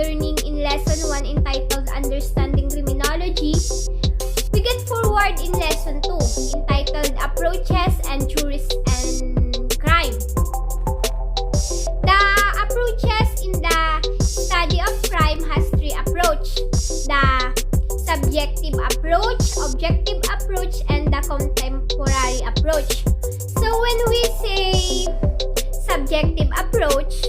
learning in Lesson 1 entitled Understanding Criminology, we get forward in Lesson 2 entitled Approaches and Juries and Crime. The approaches in the study of crime has three approaches: the subjective approach, objective approach, and the contemporary approach. So when we say subjective approach,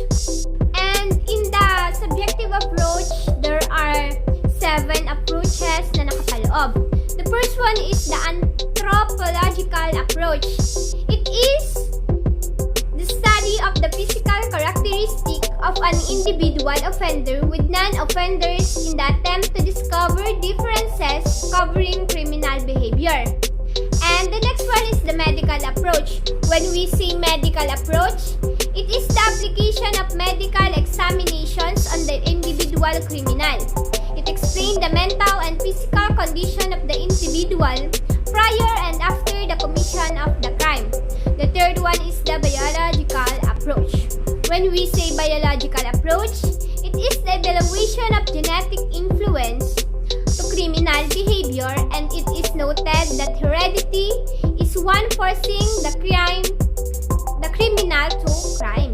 and in the subjective approach, there are 7 approaches na nakapaloob. The first one is the anthropological approach. It is the study of the physical characteristic of an individual offender with non-offenders in the attempt to discover differences covering criminal behavior. And the next one is the medical approach. When we say medical approach, it is the application of medical examinations on the individual criminal. It explains the mental and physical condition of the individual prior and after the commission of the crime. The third one is the biological approach. When we say biological approach, it is the evaluation of genetic influence to criminal behavior, and it is noted that heredity is one forcing the criminal to crime.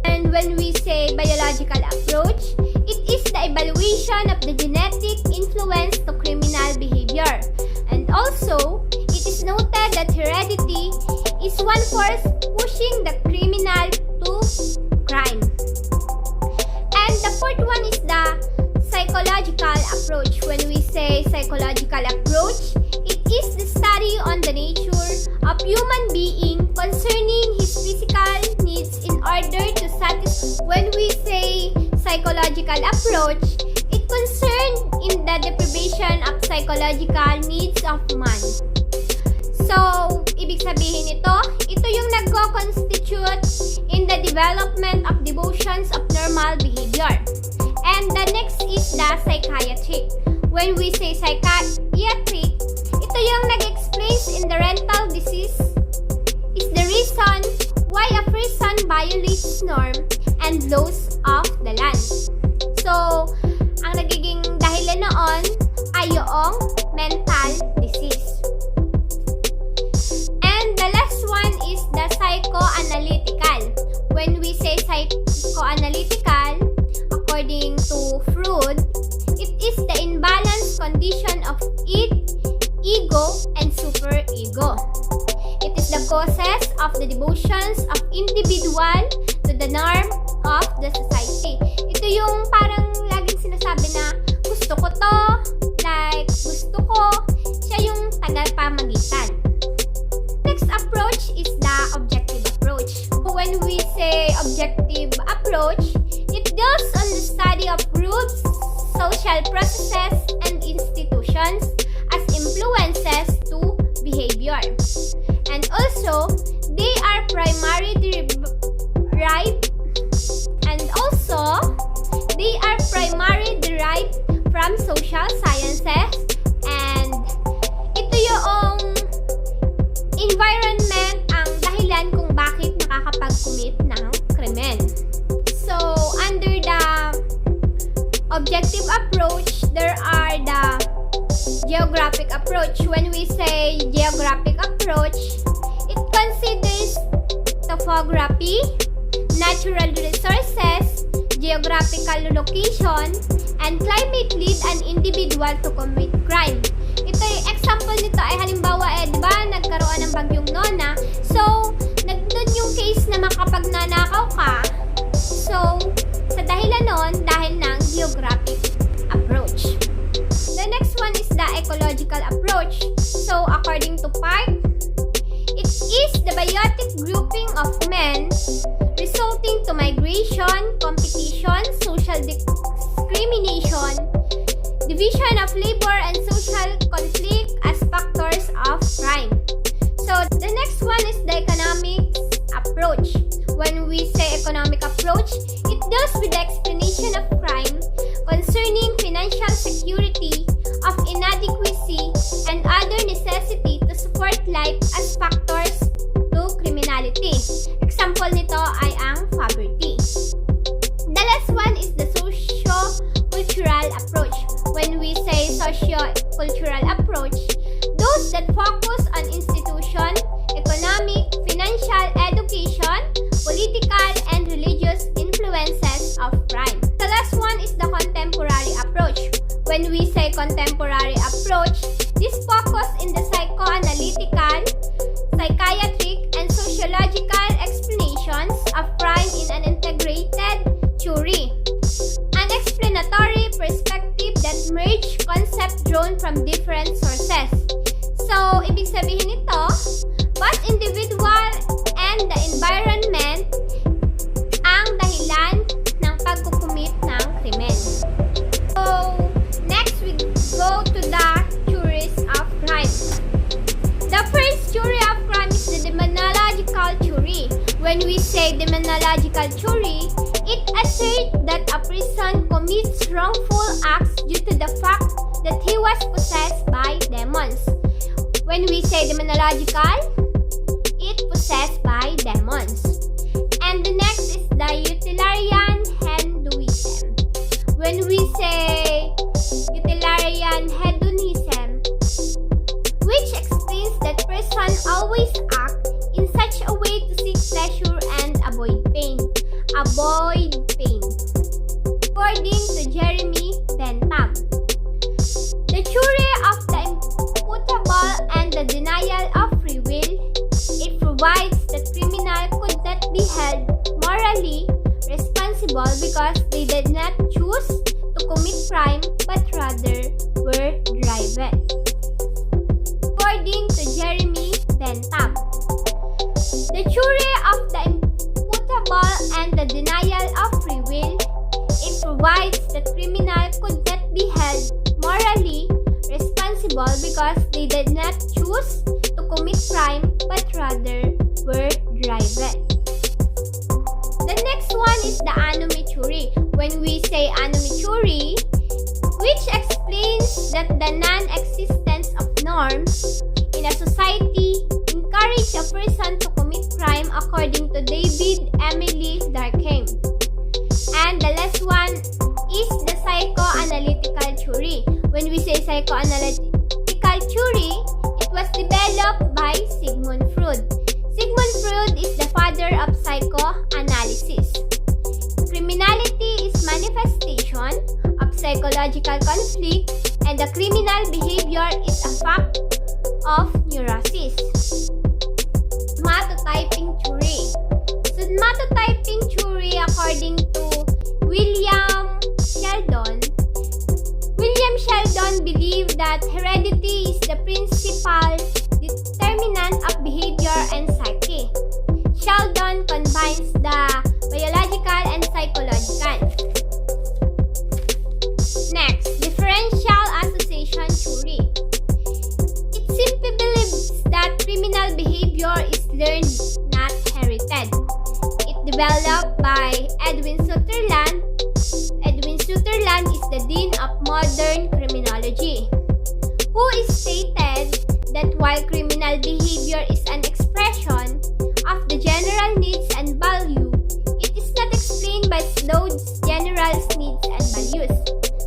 And when we say biological approach, it is the evaluation of the genetic influence to criminal behavior. And also, it is noted that heredity is one force pushing the criminal to crime. And the fourth one is the psychological approach. When we say psychological approach, it is the study on the nature of human being concerning his physical needs in order to satisfy. When we say psychological approach, it concerns in the deprivation of psychological needs of man. So, ibig sabihin ito yung nagko-constitute in the development of devotions of normal behavior. And the next is the psychiatric. When we say psychiatric, ito yung nag-explains in the rental disease is the reason why a person violates norm and laws of the land. So, ang nagiging dahilan noon ay yung mental disease. And the last one is the psychoanalytical. When we say psychoanalytical, according to Freud, it is the imbalanced condition of ego and superego. It is the causes of the devotions of individual to the norm of the society. Ito yung parang laging sinasabi na gusto ko to, like gusto ko, siya yung tagapamagitan. Next approach is the objective approach. When we say objective approach, it deals on the study of groups, social processes, and institutions as influences to behavior. And also, they are primarily derived from social sciences, and ito yung environment ang dahilan kung bakit nakakapag-commit ng krimen. So, under the objective approach, there are the geographic approach. When we say geographic approach, it considers topography, natural resources, geographical location, and climate lead an individual to commit crime. Ito yung example nito ay halimbawa di ba nagkaroon ng bagyong Nona. So, nagdun yung case na makapagnanakaw ka. So, sa dahilan nun, dahil ng geographic approach. The next one is the ecological approach. So, according to Park, it is the biotic grouping of men resulting to migration, competition, social discrimination, division of labor, and social conflict as factors of crime. So, the next one is the economic approach. When we say economic approach, it deals with the explanation of crime concerning financial security, of inadequacy, and other necessity to support life as factors to criminality. Example nito ay ang poverty. The last one is the socio When we say contemporary approach, this focus in the psychoanalytical, psychiatric, and sociological explanations of crime in an integrated theory. An explanatory perspective that merge concepts drawn from different sources. So, ibig sabihin nito, both individual and the environment ang dahilan ng pagkukumit ng krimen. So, next we go to the theories of crime. The first theory of crime is the demonological theory. When we say demonological theory, it asserts that a person commits wrongful acts due to the fact that he was possessed by demons. When we say demonological, it possessed by demons. And the next is the utilitarian hedonism. When we say utilitarian hedonism, which explains that person always act in such a way to seek pleasure and avoid pain. Avoid pain. According to Jeremy Bentham, the theory of the imputable and the denial of free will, it provides that criminal could not be held morally responsible because they did not choose to commit crime but rather were driven. According to Jeremy Bentham, the theory of the imputable and the denial of free will, it provides that criminal could not be held morally responsible because they did not choose to commit crime but rather were driven. The next one is the anomy theory. When we say anomy theory, which explains that the non-existence of norms in a society encourage a person to commit crime according to David Emily Durkheim. And the last one is the psychoanalytical theory. When we say psychoanalytical theory, it was developed by Sigmund Freud. Sigmund Freud is the father of psychoanalysis. Criminality is manifestation of psychological conflict, and the criminal behavior is a fact of neurosis. Stigmatotyping theory. Stigmatotyping theory, according to William Sheldon believed that heredity is the principal determinant of behavior and psyche. Sheldon combines the biological and psychological. Next, differential association theory. It simply believes that criminal behavior is learned, not inherited. It developed by Edwin Sutherland. Edwin Sutherland is the dean of modern criminology, who stated that while criminal behavior is an expression of the general needs and value, it is not explained by those general needs and values.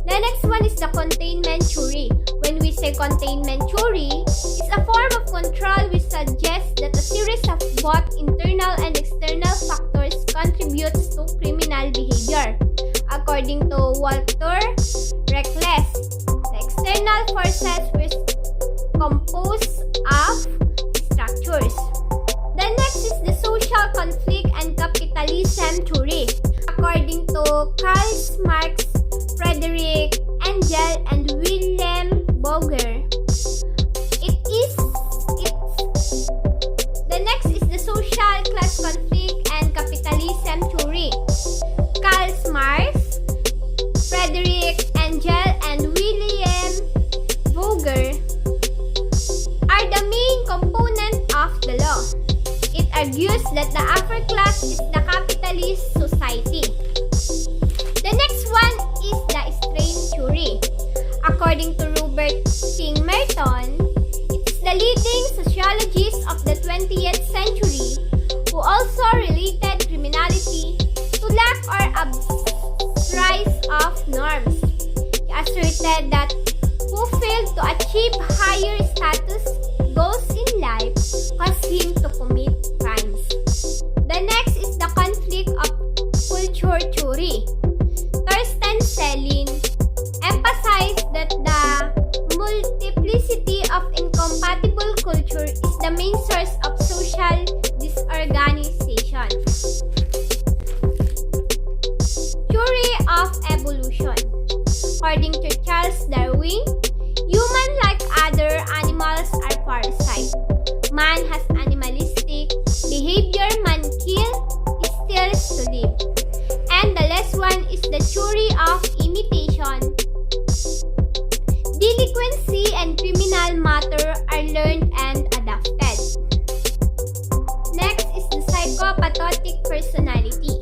The next one is the containment theory. When we say containment theory, it's a form of control which suggests that a series of both internal and external factors contributes to criminal behavior. According to Walter Reckless, the external forces were composed of structures. The next is the social conflict and capitalism theory. According to Karl Marx, Frederick Engel, and Wilhelm Boger, the next is the social class conflict and capitalism theory. Karl Marx, Frederick Engel, and William Boger are the main component of the law. It argues that the upper class is the capitalist society. The next one is the strain theory. According to Robert King Merton, it's the leading sociologist of the 20th century who also related criminality to lack or absence of norms. He asserted that who failed to achieve higher status goals in life cause him to commit crimes. The next is the conflict of culture theory. Thorsten Selin emphasized that evolution. Theory of evolution. According to Charles Darwin, humans like other animals are parasites. Man has animalistic behavior. Man kills, steals to live. And the last one is the theory of imitation. Delinquency and criminal matter are learned and adapted. Next is the psychopathic personality.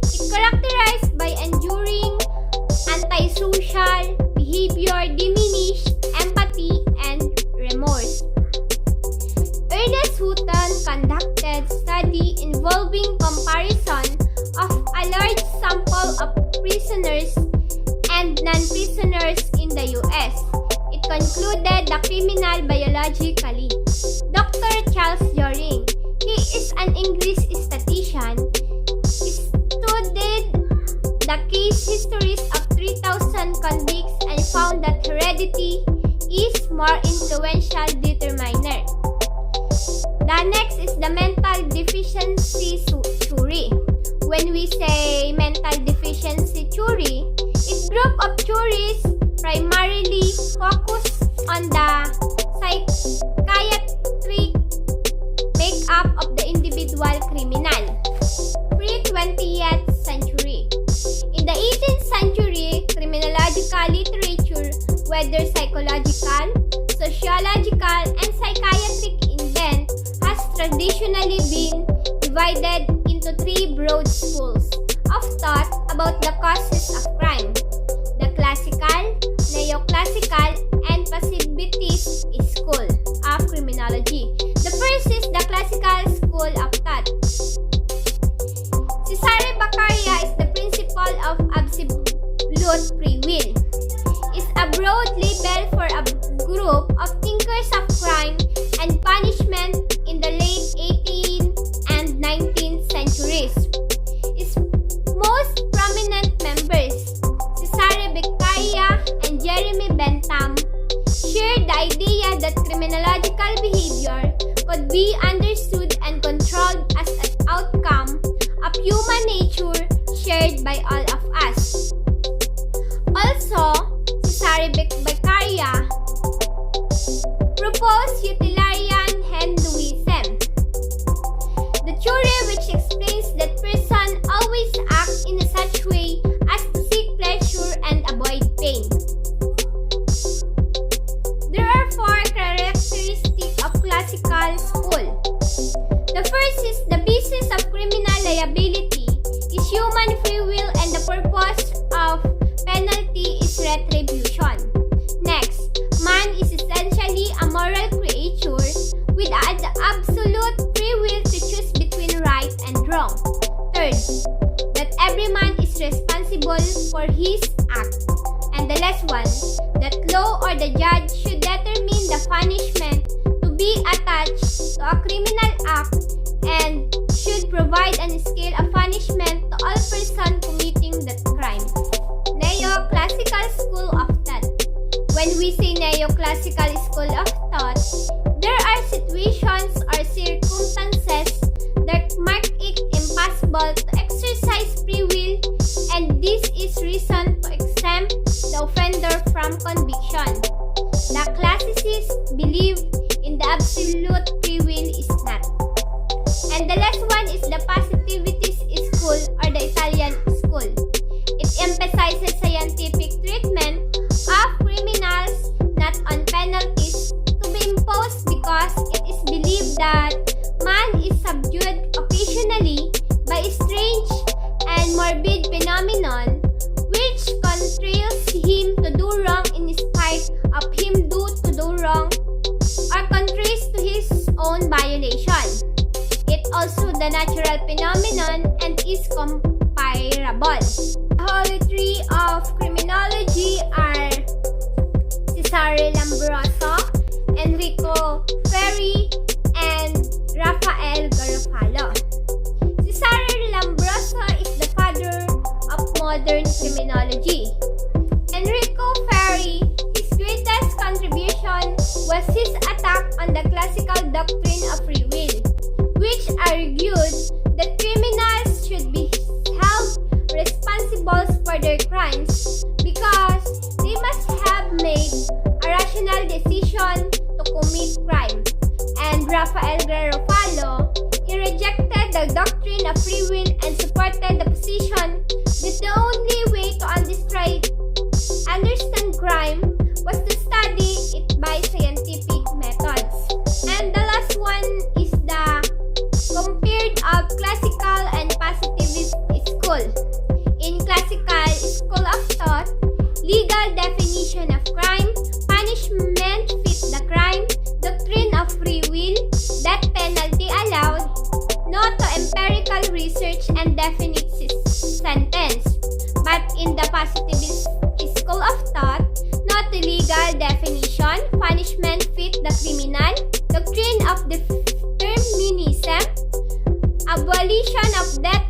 It's characterized by enduring antisocial behavior, diminished empathy, and remorse. Ernest Houghton conducted study involving comparison of a large sample of prisoners and non-prisoners in the U.S. It concluded the criminal biologically. Dr. Charles Joring, he is an English statistician, studied the case histories of 3,000 convicts and found that heredity is more influential determiner. The next is the mental deficiency theory. When we say mental deficiency theory, it's group of theories primarily focused on the psychiatric makeup of the individual criminal. Pre-20th century. In the 18th century, criminological literature, whether psychological, sociological, and psychiatric invent, has traditionally been divided into three broad schools of thought about the causes of crime: the classical, neoclassical, and positivist school of criminology. The first is the classical school of thought. Cesare Beccaria is the principle of absolute free will. It's a broad label for a group of thinkers of crime and punishment in the late 18th and 19th centuries. Its most prominent members, Cesare Beccaria and Jeremy Bentham, shared the idea that criminological behavior could be understood and controlled as an outcome of human nature shared by all of us. Also, Cesare Beccaria proposed utilitarian Hinduism, the theory which explains that person always act in such way as to seek pleasure and avoid pain. There are four characteristics of classical school. The first is the basis of criminal liability is human free will and the purpose of penalty is retribution. Next, man is essentially a moral creature with an absolute free will to choose between right and wrong. Third, that every man is responsible for his act. And the last one, that law or the judge should determine the punishment to be attached to a criminal act and should provide a scale of punishment to all persons committing that crime. Neoclassical school of thought. When we say neoclassical school of thought, there are situations or circumstances that make it impossible to exercise free will, and this is reason to exempt the offender from conviction. The classicists believe in the absolute free will is not. And the last one is the positivist school or the Italian school. It emphasizes scientific treatment of criminals, not on penalties to be imposed, because it is believed that man is subdued occasionally by a strange and morbid phenomenon which compels him to do wrong in spite of him to do wrong or contrary to his own violation. It also the natural phenomenon and is comparable. The holy three of criminology are Cesare Lombroso, Enrico Ferri, and Rafael Garofalo. Cesare Lombroso is the father of modern criminology. Enrico Ferri, his greatest contribution was his attack on the classical doctrine of free will, which argued that criminals Rafael Garofalo, he rejected the doctrine of free will and supported the position that the only way to understand crime was to study it by scientific methods. And the last one is the compared of classical and positivist school. In classical school of thought, legal definition of crime, punishment fit the crime, doctrine of free will, death penalty allowed, no to empirical research and definite sentence. But in the positivist school of thought, no to legal definition, punishment fit the criminal, doctrine of determinism, abolition of death